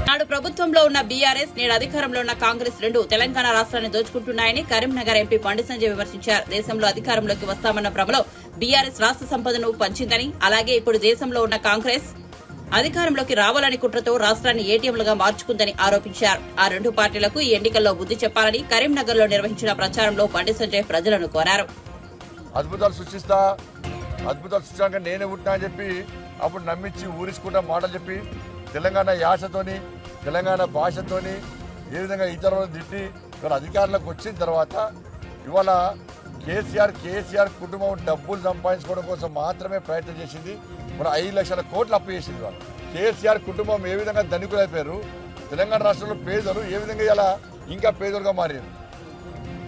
నాడు ప్రభుత్వంలో ఉన్న బీఆర్ఎస్, నేడు అధికారంలో ఉన్న కాంగ్రెస్ రెండు తెలంగాణ రాష్ట్రాన్ని దోచుకుంటున్నాయని కరీంనగర్ ఎంపీ బండి సంజయ్ విమర్శించారు. దేశంలో అధికారంలోకి వస్తామన్న భ్రమలో బీఆర్ఎస్ రాష్ట్ర సంపదను పంచిందని, అలాగే ఇప్పుడు దేశంలో ఉన్న కాంగ్రెస్ అధికారంలోకి రావాలని కుట్రతో రాష్ట్రాన్ని ఏటీఎంలుగా మార్చుకుందని ఆరోపించారు. ఆ 2 పార్టీలకు ఈ ఎన్నికల్లో బుద్ధి చెప్పాలని కరీంనగర్ లో నిర్వహించిన ప్రచారంలో బండి సంజయ్ ప్రజలను కోరారు. అద్భుతాలు సృష్టించాక నేనే పుట్టినా అని చెప్పి అప్పుడు నమ్మించి ఊరించుకుంటా మాటలు చెప్పి తెలంగాణ యాసతోని, తెలంగాణ భాషతోని ఏ విధంగా ఇతరులను తిట్టి ఇవాళ అధికారంలోకి వచ్చిన తర్వాత ఇవాళ కేసీఆర్ కుటుంబం డబ్బులు సంపాదించుకోవడం కోసం మాత్రమే ప్రయత్నం చేసింది. మన 5 లక్షల కోట్లు అప్పు చేసింది. వాళ్ళు కేసీఆర్ కుటుంబం ఏ విధంగా ధనికులైపోయారు, తెలంగాణ రాష్ట్రంలో పేదలు ఏ విధంగా ఇలా ఇంకా పేదలుగా మారారు.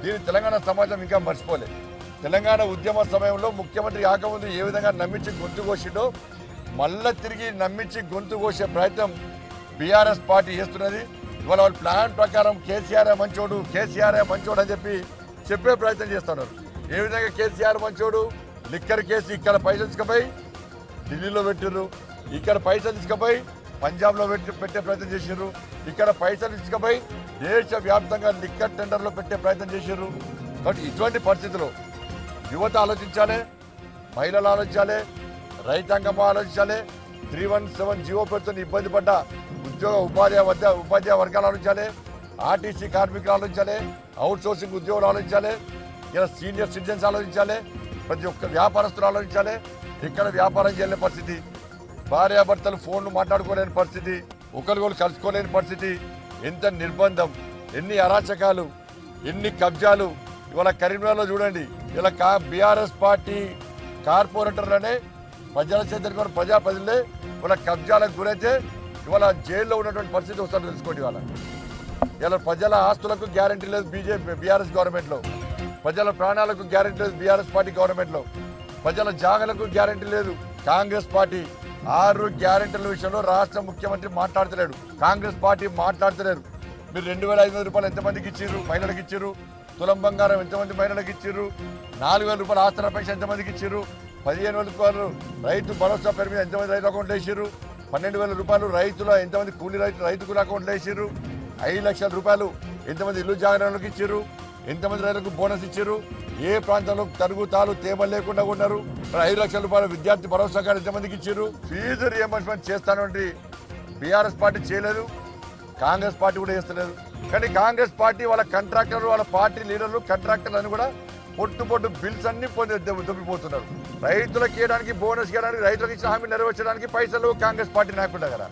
దీన్ని తెలంగాణ సమాజం ఇంకా మర్చిపోలేదు. తెలంగాణ ఉద్యమ సమయంలో ముఖ్యమంత్రి కాకముందు ఏ విధంగా నమ్మించి గొంతు కోసిండో మళ్ళా తిరిగి నమ్మించి గొంతు కోసే ప్రయత్నం బీఆర్ఎస్ పార్టీ చేస్తున్నది. ఇవాళ వాళ్ళ ప్లాన్ ప్రకారం కేసీఆర్ మంచోడు అని చెప్పే ప్రయత్నం చేస్తున్నారు. ఏ విధంగా కేసీఆర్ మంచోడు, లిక్కర్ కేసు ఇక్కడ పైసలు తీసుకుపోయి ఢిల్లీలో పెట్టిర్రు, ఇక్కడ పైసలు తీసుకుపోయి పంజాబ్లో పెట్టే ప్రయత్నం చేసిర్రు, ఇక్కడ పైసలు తీసుకుపోయి దేశవ్యాప్తంగా లిక్కర్ టెండర్లో పెట్టే ప్రయత్నం చేసిర్రు. కాబట్టి ఇటువంటి పరిస్థితుల్లో యువత ఆలోచించాలి, మహిళలు ఆలోచించాలి, రైతాంగం ఆలోచించాలి. 317 జీవో పెడుతూ ఇబ్బంది పడ్డ ఉపాధ్యాయ వర్గాలు ఆలోచించాలి, ఆర్టీసీ కార్మికులు ఆలోచించాలి, అవుట్ సోర్సింగ్ ఉద్యోగులు ఆలోచించాలి, ఇలా సీనియర్ సిటిజన్స్ ఆలోచించాలి, ప్రతి ఒక్క వ్యాపారస్తులు ఆలోచించాలి. ఇక్కడ వ్యాపారం చేయలేని పరిస్థితి, భార్యాభర్తలు ఫోన్లు మాట్లాడుకోలేని పరిస్థితి, ఒకరికొకరు కలుసుకోలేని పరిస్థితి, ఎంత నిర్బంధం, ఎన్ని అరాచకాలు. ఎన్ని కబ్జాలు ఇవాళ కరీంనగర్లో చూడండి. ఇలా బీఆర్ఎస్ పార్టీ కార్పొరేటర్లనే ప్రజల చేత ప్రజాప్రతినిధులే ఇవాళ కబ్జాలకు గురైతే ఇవాళ జైల్లో ఉన్నటువంటి పరిస్థితి వస్తుందో తెలుసుకోండి. ఇలా ప్రజల ఆస్తులకు గ్యారంటీ లేదు బీఆర్ఎస్ గవర్నమెంట్లో, ప్రజల ప్రాణాలకు గ్యారంటీ లేదు బీఆర్ఎస్ పార్టీ గవర్నమెంట్లో, ప్రజల జాగలకు గ్యారంటీ లేదు కాంగ్రెస్ పార్టీ. 6 గ్యారంటీల విషయంలో రాష్ట్ర ముఖ్యమంత్రి మాట్లాడతలేడు, కాంగ్రెస్ పార్టీ మాట్లాడతలేరు. మీరు 2,500 రూపాయలు ఎంతమందికి ఇచ్చిర్రు, మహిళలకు ఇచ్చిర్రు? తులం బంగారం ఎంతమంది మహిళలకు ఇచ్చిర్రు? 4,000 రూపాయలు ఆసరా పెన్షన్ ఎంతమందికి ఇచ్చిర్రు? 15,000 రూపాయలు రైతు భరోసా పేరు మీద ఎంతమంది రైతు అకౌంట్లో వేసిర్రు? 12,000 రూపాయలు రైతుల ఎంతమంది కూలీ రైతు కూలీ అకౌంట్లో వేసిర్రు? 5 లక్షల రూపాయలు ఎంతమంది ఇల్లు జాగరణలకు ఇచ్చిర్రు? ఎంతమంది రైతులకు బోనస్ ఇచ్చిర్రు? ఏ ప్రాంతంలో తరుగు తాలు తేమ లేకుండా ఉన్నారు? 5 లక్షల రూపాయలు విద్యార్థి భరోసా కార్డు ఎంతమందికి ఇచ్చిర్రు? ఫీజు రియంబర్స్మెంట్ చేస్తానంటే బీఆర్ఎస్ పార్టీ చేయలేదు, కాంగ్రెస్ పార్టీ కూడా చేస్తలేదు. కానీ కాంగ్రెస్ పార్టీ వాళ్ళ కాంట్రాక్టర్లు, వాళ్ళ పార్టీ లీడర్లు, కాంట్రాక్టర్లు అని కూడా పొట్టు బిల్స్ అన్ని దొబ్బిపోతున్నారు. రైతులకు ఇవ్వడానికి, బోనస్ ఇవ్వడానికి, రైతులకు ఇచ్చిన హామీలు నెరవేర్చడానికి పైసలు కాంగ్రెస్ పార్టీ నాయకుల దగ్గర,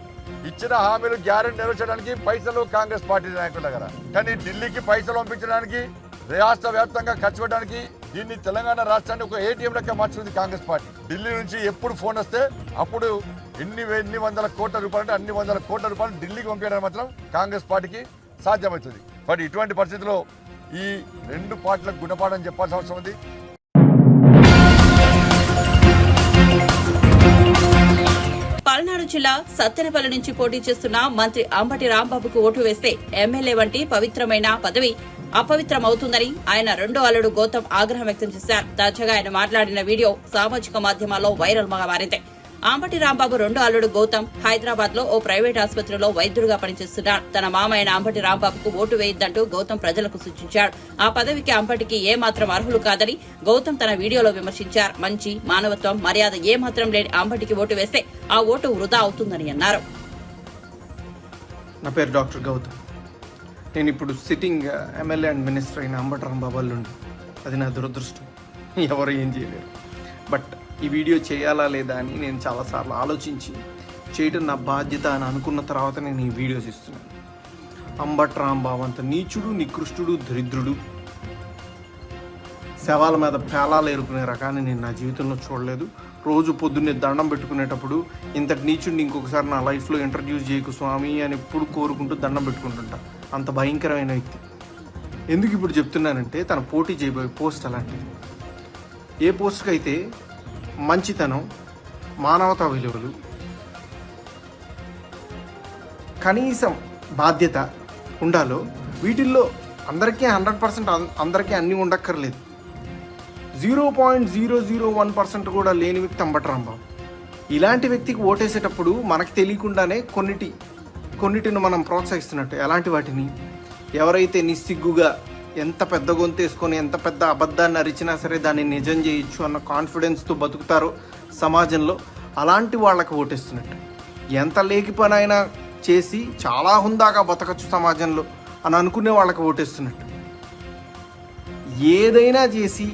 ఇచ్చిన హామీలు గ్యారెంటీ నెరవేర్చడానికి పైసలు కాంగ్రెస్ పార్టీ నాయకుల దగ్గర. కానీ ఢిల్లీకి పైసలు పంపించడానికి, రాష్ట్ర వ్యాప్తంగా ఖర్చు పెట్టడానికి దీన్ని తెలంగాణ రాష్ట్రాన్ని ఒక ఏటీఎం లెక్క మార్చుకుంది కాంగ్రెస్ పార్టీ. ఢిల్లీ నుంచి ఎప్పుడు ఫోన్ వస్తే అప్పుడు ఎన్ని వందల కోట్ల రూపాయలు అంటే అన్ని వందల కోట్ల రూపాయలు ఢిల్లీకి పంపించడం మాత్రం కాంగ్రెస్ పార్టీకి సాధ్యమవుతుంది. బట్ ఇటువంటి పరిస్థితుల్లో ఈ 2 పార్టీలకు గుణపాఠం చెప్పాల్సిన అవసరం ఉంది. పల్నాడు జిల్లా సత్తెనపల్లి నుంచి పోటీ చేస్తున్న మంత్రి అంబటి రాంబాబుకు ఓటు వేస్తే ఎమ్మెల్యే వంటి పవిత్రమైన పదవి అపవిత్రమవుతుందని ఆయన రెండో అల్లుడు గౌతమ్ ఆగ్రహం వ్యక్తం చేశారు. తాజాగా ఆయన మాట్లాడిన వీడియో సామాజిక మాధ్యమాల్లో వైరల్ గా మారింది. అంబటి రాంబాబు రెండో అల్లుడు గౌతమ్ హైదరాబాద్ లో ఓ ప్రైవేట్ ఆసుపత్రిలో వైద్యుడిగా పనిచేస్తున్నాడు. తన మామ అయిన అంబటి రాంబాబుకు ఓటు వేయొద్దంటూ గౌతమ్ ప్రజలకు సూచించాడు. ఆ పదవికి అంబటికి ఏమాత్రం అర్హులు కాదని గౌతమ్ తన వీడియోలో విమర్శించారు. మంచి మానవత్వం, మర్యాద ఏమాత్రం లేని అంబటికి ఓటు వేస్తే ఆ ఓటు వృధా అవుతుందని అన్నారు. నా పేరు డాక్టర్ గౌతమ్. నేను ఇప్పుడు సిట్టింగ్ ఎమ్మెల్యే అండ్ మినిస్టర్ అయిన అంబటి రాంబాబు అల్లుండి. అది నా దురదృష్టం, ఎవరు ఏం చేయలేరు. బట్ ఈ వీడియో చేయాలా లేదా అని నేను చాలాసార్లు ఆలోచించి చేయడం నా బాధ్యత అని అనుకున్న తర్వాత నేను ఈ వీడియోస్ ఇస్తున్నాను. అంబటి రాంబాబు అంత నీచుడు, నికృష్టుడు, దరిద్రుడు, శవాల మీద పేలాలు ఏరుకునే రకాన్ని నేను నా జీవితంలో చూడలేదు. రోజు పొద్దున్నే దండం పెట్టుకునేటప్పుడు ఇంతటి నీచుడిని ఇంకొకసారి నా లైఫ్లో ఇంట్రడ్యూస్ చేయకు స్వామి అని ఎప్పుడు కోరుకుంటూ దండం పెట్టుకుంటుంటా. అంత భయంకరమైన వ్యక్తి. ఎందుకు ఇప్పుడు చెప్తున్నానంటే తన పోటీ చేయబోయే పోస్ట్ అలాంటిది. ఏ పోస్ట్కి అయితే మంచితనం, మానవతా విలువలు, కనీసం బాధ్యత ఉండాలో వీటిల్లో అందరికీ 100% అందరికీ అన్నీ ఉండక్కర్లేదు. 0.001% కూడా లేని వ్యక్తి అంబటి రాంబాబు. ఇలాంటి వ్యక్తికి ఓటేసేటప్పుడు మనకు తెలియకుండానే కొన్నిటిని మనం ప్రోత్సహిస్తున్నట్టు. ఎలాంటి వాటిని? ఎవరైతే నిస్సిగ్గుగా ఎంత పెద్ద గొంతేసుకొని ఎంత పెద్ద అబద్ధాన్ని అరిచినా సరే దాన్ని నిజం చేయొచ్చు అన్న కాన్ఫిడెన్స్తో బతుకుతారో సమాజంలో, అలాంటి వాళ్ళకి ఓటేస్తున్నట్టు. ఎంత లేకి పని అయినా చేసి చాలా హుందాగా బతకచ్చు సమాజంలో అని అనుకునే వాళ్ళకి ఓటేస్తున్నట్టు. ఏదైనా చేసి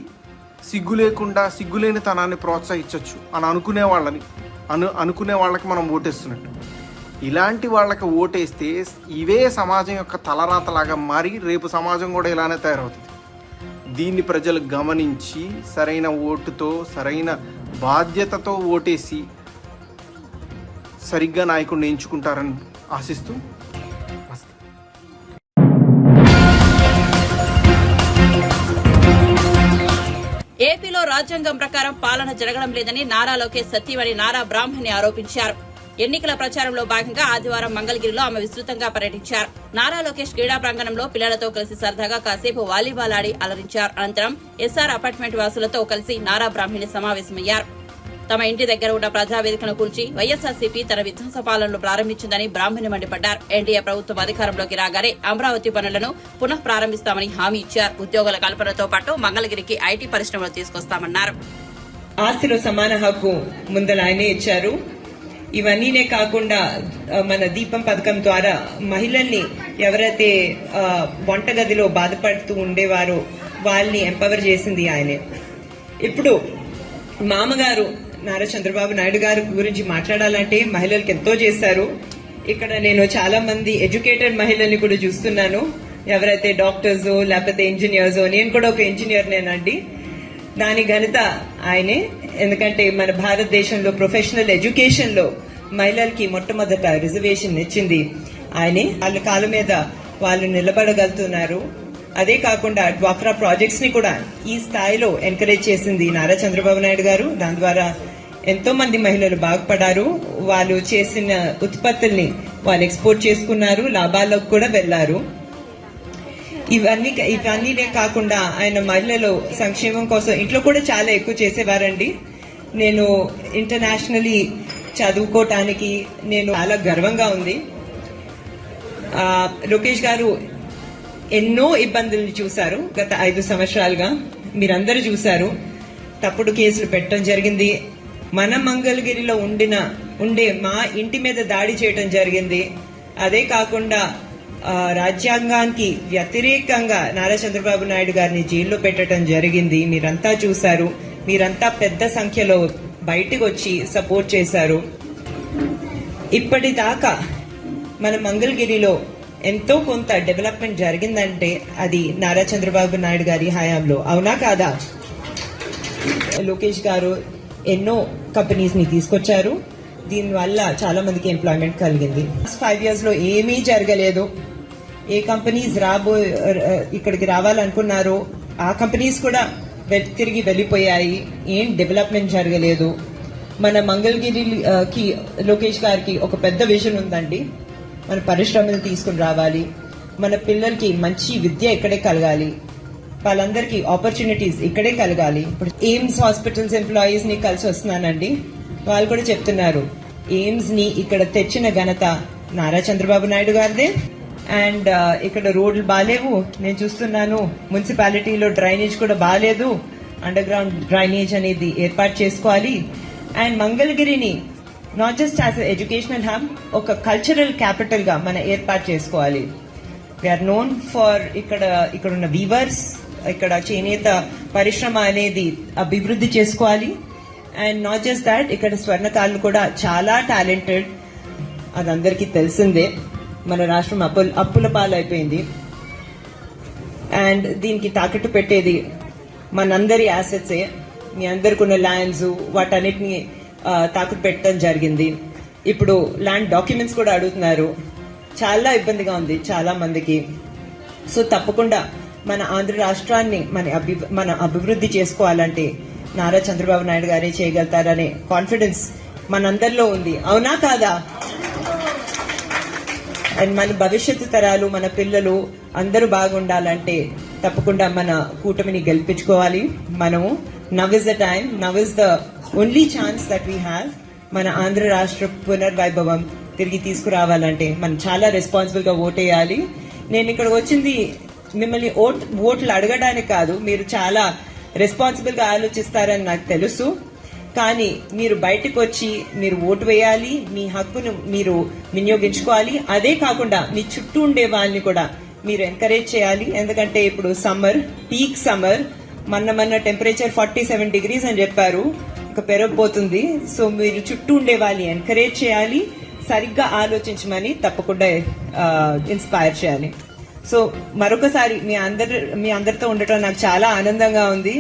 సిగ్గు లేకుండా సిగ్గులేని తనాన్ని ప్రోత్సహించవచ్చు అని అనుకునే వాళ్ళకి మనం ఓటేస్తున్నట్టు. ఇలాంటి వాళ్ళకి ఓటేస్తే ఇవే సమాజం యొక్క తలరాతలాగా మారి రేపు సమాజం కూడా ఇలానే తయారవుతుంది. దీన్ని ప్రజలు గమనించి సరైన ఓటుతో, సరైన బాధ్యతతో ఓటేసి సరిగ్గా నాయకుడిని ఎంచుకుంటారని ఆశిస్తూ ఏపీలో రాజ్యాంగం ప్రకారం పాలన జరగడం లేదని నారా లోకేష్ సతీమణి నారా బ్రాహ్మణి ఆరోపించారు. ఎన్నికల ప్రచారంలో భాగంగా ఆదివారం మంగళగిరిలో ఆమె విస్తృతంగా పర్యటించారు. నారా లోకేష్ క్రీడా ప్రాంగణంలో పిల్లలతో కలిసి సరదాగా కాసేపు వాలీబాల్ ఆడి అలరించారు. అనంతరం ఎస్ఆర్ అపార్ట్మెంట్ వాసులతో కలిసి నారా బ్రాహ్మణి సమావేశమయ్యారు. తమ ఇంటి దగ్గర ఉన్న ప్రజావేదికను కూల్చి వైఎస్ఆర్సీపీ తన విధ్వంస పాలనలు ప్రారంభించిందని బ్రాహ్మణి మండిపడ్డారు. ఎన్డీఏ ప్రభుత్వం అధికారంలోకి రాగానే అమరావతి పనులను పునః ప్రారంభిస్తామని హామీ ఇచ్చారు. ఉద్యోగుల కల్పనతో పాటు మంగళగిరికి ఐటీ పరిశ్రమలు తీసుకొస్తామన్నారు. ఆస్తిలో సమాన హక్కు ముందల ఆయనే ఇచ్చారు. ఇవన్నీనే కాకుండా మన దీపం పథకం ద్వారా మహిళల్ని ఎవరైతే వంటగదిలో బాధపడుతూ ఉండేవారో వాళ్ళని ఎంపవర్ చేసింది ఆయనే. ఇప్పుడు మామగారు నారా చంద్రబాబు నాయుడు గారి గురించి మాట్లాడాలంటే మహిళలకు ఎంతో చేశారు. ఇక్కడ నేను చాలా మంది ఎడ్యుకేటెడ్ మహిళల్ని కూడా చూస్తున్నాను. ఎవరైతే డాక్టర్స్ లేకపోతే ఇంజనీర్స్, నేను కూడా ఒక ఇంజనీర్ నేనండి, దాని ఘనత ఆయనే. ఎందుకంటే మన భారతదేశంలో ప్రొఫెషనల్ ఎడ్యుకేషన్ లో మహిళలకి మొట్టమొదట రిజర్వేషన్ ఇచ్చింది ఆయనే. వాళ్ళ కాళ్ళ మీద వాళ్ళు నిలబడగలుగుతున్నారు. అదే కాకుండా డ్వాక్రా ప్రాజెక్ట్స్ ని కూడా ఈ స్థాయిలో ఎంకరేజ్ చేసింది నారా చంద్రబాబు నాయుడు గారు. దాని ద్వారా ఎంతో మంది మహిళలు బాగుపడ్డారు. వాళ్ళు చేసిన ఉత్పత్తుల్ని వాళ్ళు ఎక్స్పోర్ట్ చేసుకున్నారు, లాభాల్లోకి కూడా వెళ్లారు. ఇవన్నీనే కాకుండా ఆయన మహిళలు సంక్షేమం కోసం ఇంట్లో కూడా చాలా ఎక్కువ చేసేవారండి. నేను ఇంటర్నేషనల్లీ చదువుకోవటానికి నేను చాలా గర్వంగా ఉంది. లోకేష్ గారు ఎన్నో ఇబ్బందులు చూశారు గత 5 సంవత్సరాలుగా, మీరందరూ చూశారు. తప్పుడు కేసులు పెట్టడం జరిగింది. మన మంగళగిరిలో ఉండే మా ఇంటి మీద దాడి చేయడం జరిగింది. అదే కాకుండా రాజ్యాంగానికి వ్యతిరేకంగా నారా చంద్రబాబు నాయుడు గారిని జైల్లో పెట్టడం జరిగింది. మీరంతా చూశారు. మీరంతా పెద్ద సంఖ్యలో బయటకు వచ్చి సపోర్ట్ చేశారు. ఇప్పటిదాకా మన మంగళగిరిలో ఎంతో కొంత డెవలప్మెంట్ జరిగిందంటే అది నారా చంద్రబాబు నాయుడు గారి హయాంలో, అవునా కాదా? లోకేష్ గారు ఎన్నో కంపెనీస్ ని తీసుకొచ్చారు. దీనివల్ల చాలా మందికి ఎంప్లాయ్మెంట్ కలిగింది. 5 years లో ఏమీ జరగలేదు. ఏ కంపెనీస్ ఇక్కడికి రావాలనుకున్నారో ఆ కంపెనీస్ కూడా తిరిగి వెళ్ళిపోయాయి. ఏం డెవలప్మెంట్ జరగలేదు. మన మంగళగిరికి లోకేష్ గారికి ఒక పెద్ద విజన్ ఉందండి. మన పరిశ్రమలు తీసుకుని రావాలి, మన పిల్లలకి మంచి విద్య ఇక్కడే కలగాలి, వాళ్ళందరికీ ఆపర్చునిటీస్ ఇక్కడే కలగాలి. ఇప్పుడు ఎయిమ్స్ హాస్పిటల్స్ ఎంప్లాయీస్ ని కలిసి వస్తున్నానండి. వాళ్ళు కూడా చెప్తున్నారు ఎయిమ్స్ ని ఇక్కడ తెచ్చిన ఘనత నారా చంద్రబాబు నాయుడు గారిదే. అండ్ ఇక్కడ రోడ్లు బాగాలేవు, నేను చూస్తున్నాను. మున్సిపాలిటీలో డ్రైనేజ్ కూడా బాగాలేదు. అండర్ గ్రౌండ్ డ్రైనేజ్ అనేది ఏర్పాటు చేసుకోవాలి. అండ్ మంగళగిరిని not just as educational hub, ఒక కల్చరల్ క్యాపిటల్ గా మనం ఏర్పాటు చేసుకోవాలి. వీఆర్ నోన్ ఫర్ ఇక్కడ ఉన్న వీవర్స్, ఇక్కడ చేనేత పరిశ్రమ అనేది అభివృద్ధి చేసుకోవాలి. అండ్ నాట్ జస్ట్ దాట్, ఇక్కడ స్వర్ణకారులు కూడా చాలా టాలెంటెడ్, అది అందరికీ తెలిసిందే. మన రాష్ట్రం అప్పుల పాలైపోయింది. అండ్ దీనికి తాకట్టు పెట్టేది మనందరి యాసెట్సే. మీ అందరికి ఉన్న ల్యాండ్స్ వాటన్నిటిని తాకట్టు పెట్టడం జరిగింది. ఇప్పుడు ల్యాండ్ డాక్యుమెంట్స్ కూడా అడుగుతున్నారు. చాలా ఇబ్బందిగా ఉంది చాలా మందికి. సో తప్పకుండా మన ఆంధ్ర రాష్ట్రాన్ని మన అభివృద్ధి చేసుకోవాలంటే నారా చంద్రబాబు నాయుడు గారే చేయగలుగుతారనే కాన్ఫిడెన్స్ మనందరిలో ఉంది, అవునా కాదా? అండ్ మన భవిష్యత్తు తరాలు, మన పిల్లలు అందరూ బాగుండాలంటే తప్పకుండా మన కూటమిని గెలిపించుకోవాలి. మనము now is the time, now is the only chance that we have. మన ఆంధ్ర రాష్ట్ర పునర్వైభవం తిరిగి తీసుకురావాలంటే మనం చాలా రెస్పాన్సిబుల్ గా ఓటేయాలి. నేను ఇక్కడ వచ్చింది మిమ్మల్ని ఓట్లు అడగడానికి కాదు, మీరు చాలా రెస్పాన్సిబుల్ గా ఆలోచిస్తారని నాకు తెలుసు. కానీ మీరు బయటకు వచ్చి మీరు ఓటు వేయాలి, మీ హక్కును మీరు వినియోగించుకోవాలి. అదే కాకుండా మీ చుట్టూ ఉండే వాళ్ళని కూడా మీరు ఎంకరేజ్ చేయాలి. ఎందుకంటే ఇప్పుడు సమ్మర్, పీక్ సమ్మర్, మొన్న టెంపరేచర్ 47 degrees అని చెప్పారు, ఇంకా పెరగబోతుంది. సో మీరు చుట్టూ ఉండే వాళ్ళని ఎంకరేజ్ చేయాలి, సరిగ్గా ఆలోచించమని తప్పకుండా ఇన్స్పైర్ చేయాలి. సో మరొకసారి మీ అందరితో ఉండటం నాకు చాలా ఆనందంగా ఉంది.